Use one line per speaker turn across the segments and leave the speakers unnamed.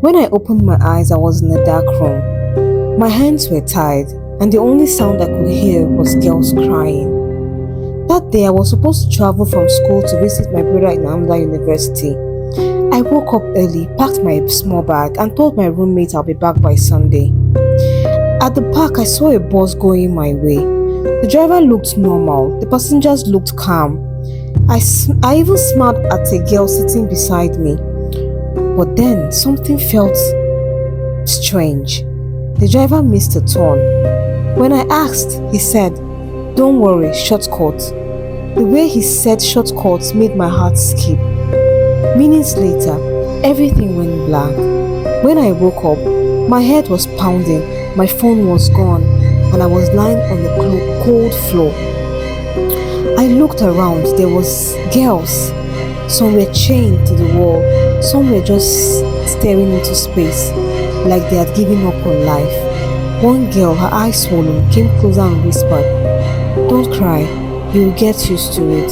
When I opened my eyes, I was in a dark room. My hands were tied, and the only sound I could hear was girls crying. That day, I was supposed to travel from school to visit my brother in another university. I woke up early, packed my small bag, and told my roommate I'll be back by Sunday. At the park, I saw a bus going my way. The driver looked normal, the passengers looked calm. I even smiled at a girl sitting beside me. But then something felt strange. The driver missed a turn. When I asked, he said, "Don't worry, shortcut." The way he said shortcut made my heart skip. Minutes later, everything went blank. When I woke up, my head was pounding, my phone was gone, and I was lying on the cold floor. I looked around, there was girls. Some were chained to the wall, some were just staring into space, like they had given up on life. One girl, her eyes swollen, came closer and whispered, "Don't cry, you'll get used to it."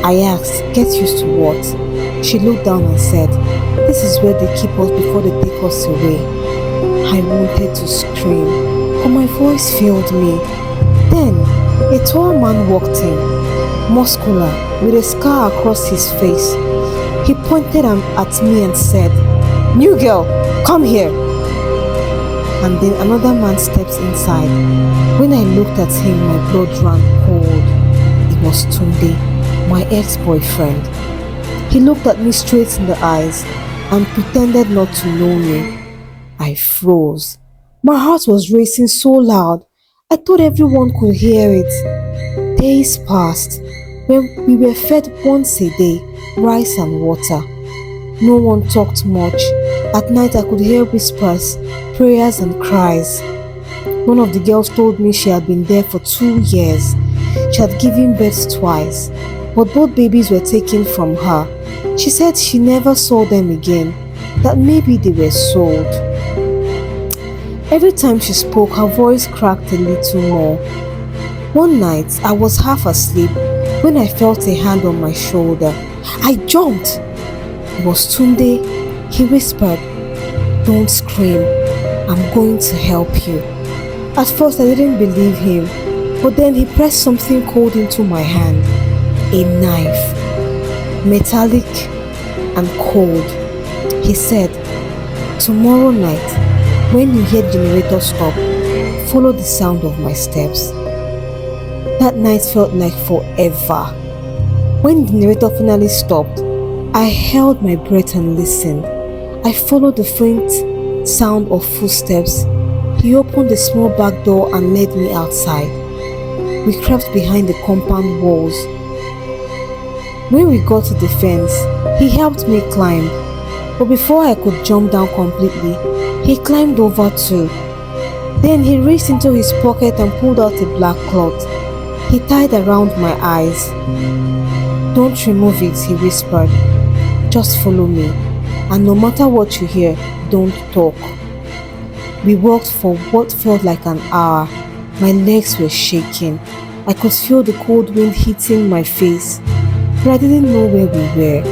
I asked, "Get used to what?" She looked down and said, "This is where they keep us before they take us away." I wanted to scream, but my voice failed me. Then, a tall man walked in, muscular, with a scar across his face. He pointed at me and said, "New girl, come here." And then another man stepped inside. When I looked at him, my blood ran cold. It was Tunde, my ex-boyfriend. He looked at me straight in the eyes and pretended not to know me. I froze. My heart was racing so loud, I thought everyone could hear it. Days passed. When we were fed once a day, rice and water. No one talked much. At night I could hear whispers, prayers and cries. One of the girls told me she had been there for 2 years. She had given birth twice, but both babies were taken from her. She said she never saw them again, that maybe they were sold. Every time she spoke, her voice cracked a little more. One night, I was half asleep when I felt a hand on my shoulder. I jumped. It was Tunde. He whispered, "Don't scream, I'm going to help you." At first, I didn't believe him, but then he pressed something cold into my hand. A knife. Metallic and cold. He said, "Tomorrow night, when you hear the generator stop, follow the sound of my steps." That night felt like forever. When the generator finally stopped, I held my breath and listened. I followed the faint sound of footsteps. He opened the small back door and led me outside. We crept behind the compound walls. When we got to the fence, he helped me climb. But before I could jump down completely, he climbed over too. Then he reached into his pocket and pulled out a black cloth. He tied around my eyes. "Don't remove it," he whispered. "Just follow me. And no matter what you hear, don't talk." We walked for what felt like an hour. My legs were shaking. I could feel the cold wind hitting my face, but I didn't know where we were.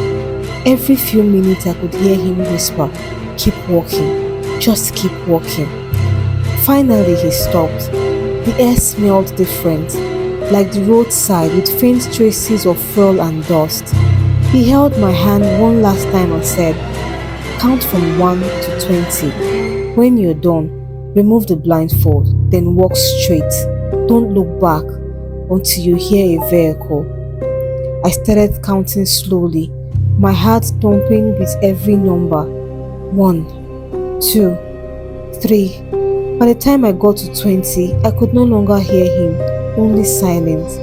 Every few minutes I could hear him whisper, "Keep walking, just keep walking." Finally he stopped. The air smelled different, like the roadside with faint traces of fuel and dust. He held my hand one last time and said, "Count from 1 to 20. When you're done, remove the blindfold, then walk straight. Don't look back until you hear a vehicle." I started counting slowly, my heart thumping with every number. 1, 2, 3. By the time I got to 20, I could no longer hear him, only silence.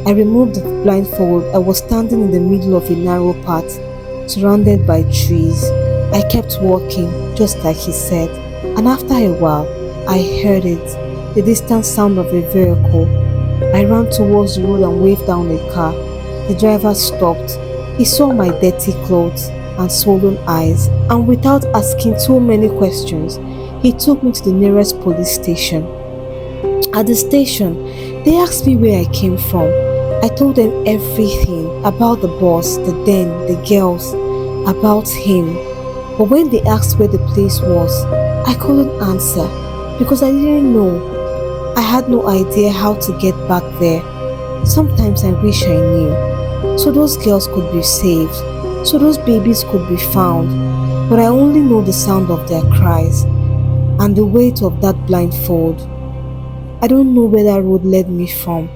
I removed the blindfold. I was standing in the middle of a narrow path, surrounded by trees. I kept walking, just like he said, and after a while, I heard it, the distant sound of a vehicle. I ran towards the road and waved down a car. The driver stopped. He saw my dirty clothes and swollen eyes, and without asking too many questions, he took me to the nearest police station. At the station, they asked me where I came from. I told them everything about the boss, the den, the girls, about him. But when they asked where the place was, I couldn't answer because I didn't know. I had no idea how to get back there. Sometimes I wish I knew. So those girls could be saved. So those babies could be found. But I only know the sound of their cries and the weight of that blindfold. I don't know where that road led me from,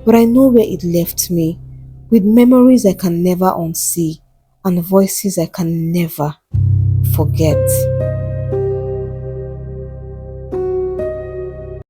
but I know where it left me, with memories I can never unsee and voices I can never forget.